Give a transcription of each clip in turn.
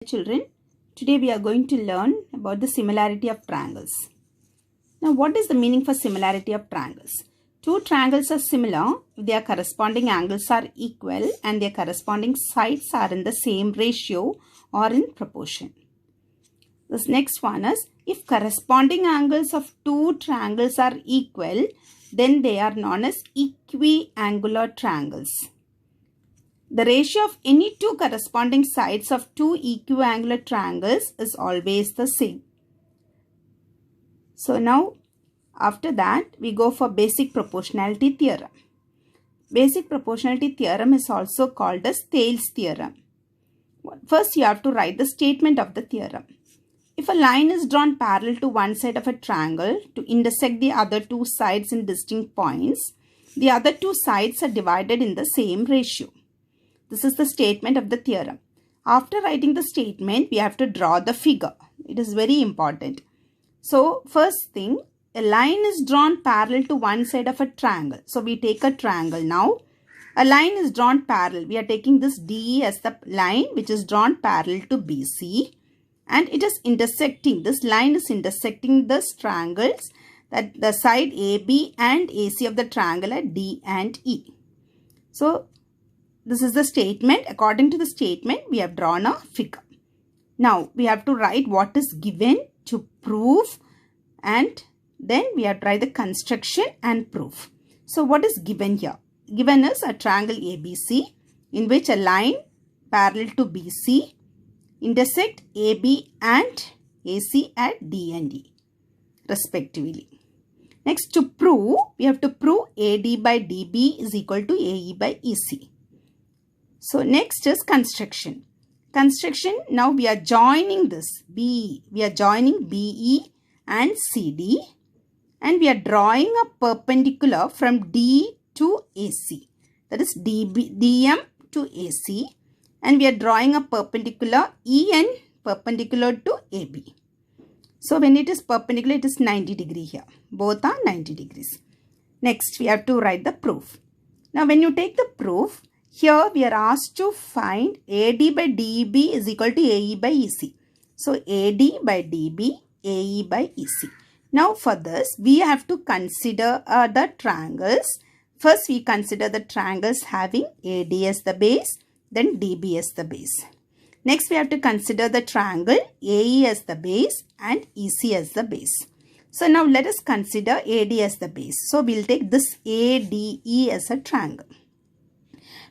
Children, today we are going to learn about the similarity of triangles. Now, what is the meaning for similarity of triangles? Two triangles are similar if their corresponding angles are equal and their corresponding sides are in the same ratio or in proportion. This next one is, if corresponding angles of two triangles are equal, then they are known as equiangular triangles. The ratio of any two corresponding sides of two equiangular triangles is always the same. So now, after that, we go for basic proportionality theorem. Basic proportionality theorem is also called as Thales theorem. First, you have to write the statement of the theorem. If a line is drawn parallel to one side of a triangle to intersect the other two sides in distinct points, the other two sides are divided in the same ratio. This is the statement of the theorem. After writing the statement, we have to draw the figure. It is very important. So, first thing, a line is drawn parallel to one side of a triangle. So, we take a triangle now. A line is drawn parallel. We are taking this DE as the line which is drawn parallel to BC. And it is intersecting. This line is intersecting the triangles, that the side AB and AC of the triangle are D and E. So, this is the statement. According to the statement, we have drawn a figure. Now, we have to write what is given to prove, and then we have to write the construction and proof. So, what is given here? Given is a triangle ABC in which a line parallel to BC intersect AB and AC at D and E respectively. Next, to prove, we have to prove AD by DB is equal to AE by EC. So, next is construction. Construction, now we are joining this B. We are joining BE and CD, and we are drawing a perpendicular from D to AC. That is DM to AC, and we are drawing a perpendicular EN perpendicular to AB. So, when it is perpendicular, it is 90 degree here. Both are 90 degrees. Next, we have to write the proof. Now, when you take the proof, here we are asked to find AD by DB is equal to AE by EC. So, AD by DB, AE by EC. Now, for this, we have to consider the triangles. First, we consider the triangles having AD as the base, then DB as the base. Next, we have to consider the triangle AE as the base and EC as the base. So, now let us consider AD as the base. So, we will take this ADE as a triangle.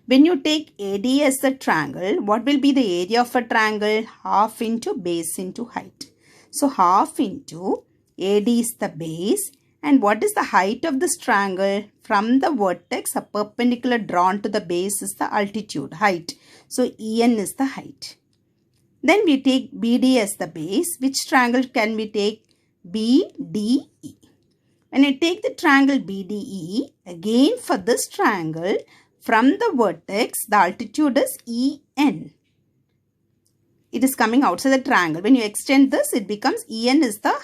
When you take AD as the triangle, what will be the area of a triangle? Half into base into height. So, half into AD is the base. And what is the height of this triangle? From the vertex, a perpendicular drawn to the base is the altitude, height. So, EN is the height. Then we take BD as the base. Which triangle can we take? BDE. When I take the triangle BDE, again for this triangle, from the vertex, the altitude is EN. It is coming outside the triangle. When you extend this, it becomes EN is the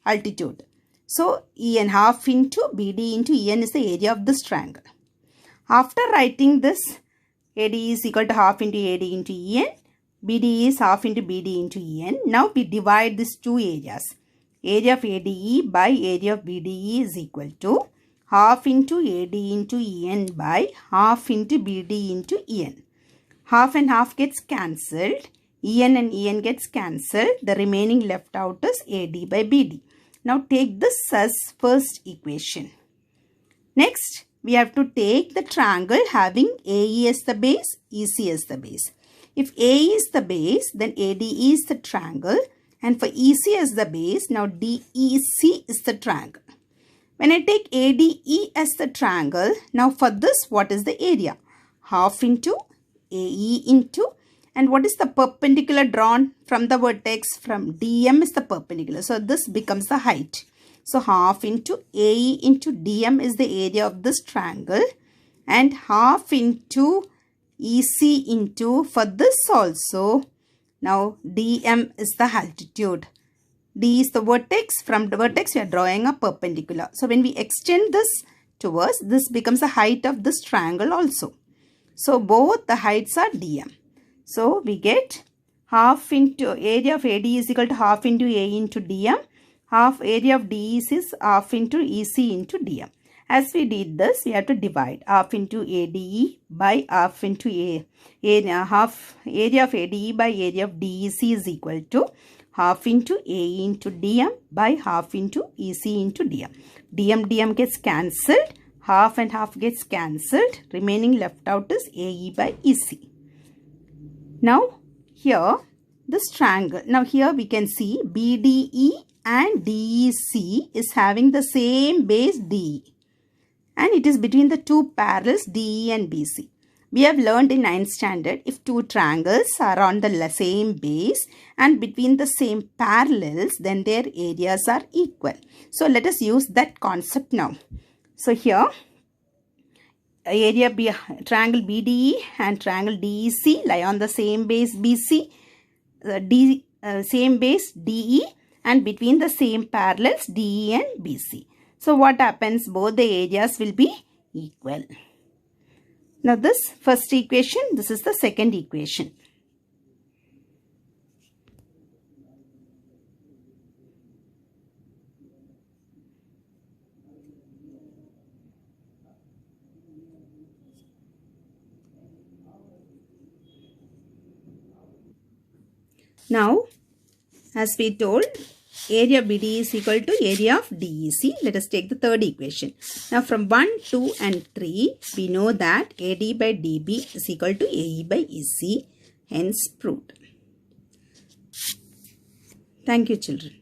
altitude. So, EN half into BD into EN is the area of this triangle. After writing this, AD is equal to half into AD into EN. BD is half into BD into EN. Now, we divide these two areas. Area of ADE by area of BDE is equal to half into AD into EN by half into BD into EN. Half and half gets cancelled. EN and EN gets cancelled. The remaining left out is AD by BD. Now take this as first equation. Next, we have to take the triangle having AE as the base, EC as the base. If AE is the base, then ADE is the triangle. And for EC as the base, now DEC is the triangle. When I take ADE as the triangle, now for this, what is the area? Half into AE into, and what is the perpendicular drawn from the vertex? From DM is the perpendicular. So, this becomes the height. So, half into AE into DM is the area of this triangle, and half into EC into, for this also, now DM is the altitude. D is the vertex. From the vertex, we are drawing a perpendicular. So, when we extend this towards, this becomes the height of this triangle also. So, both the heights are DM. So, we get half into area of AD is equal to half into A into DM. Half area of DEC is half into EC into DM. As we did this, we have to divide half into ADE by half into half area of ADE by area of DEC is equal to half into A into DM by half into EC into DM. DM gets cancelled, half and half gets cancelled, remaining left out is AE by EC. Now here this triangle, now here we can see BDE and DEC is having the same base DE, and it is between the two parallels DE and BC. We have learned in 9th standard, if two triangles are on the same base and between the same parallels, then their areas are equal. So let us use that concept now. So here triangle BDE and triangle DEC lie on the same base BC, same base DE, and between the same parallels DE and BC. So what happens? Both the areas will be equal. Now this first equation, this is the second equation. Now, as we told, area of BD is equal to area of DEC. Let us take the third equation. Now, from 1, 2 and 3, we know that AD by DB is equal to AE by EC. Hence, proved. Thank you, children.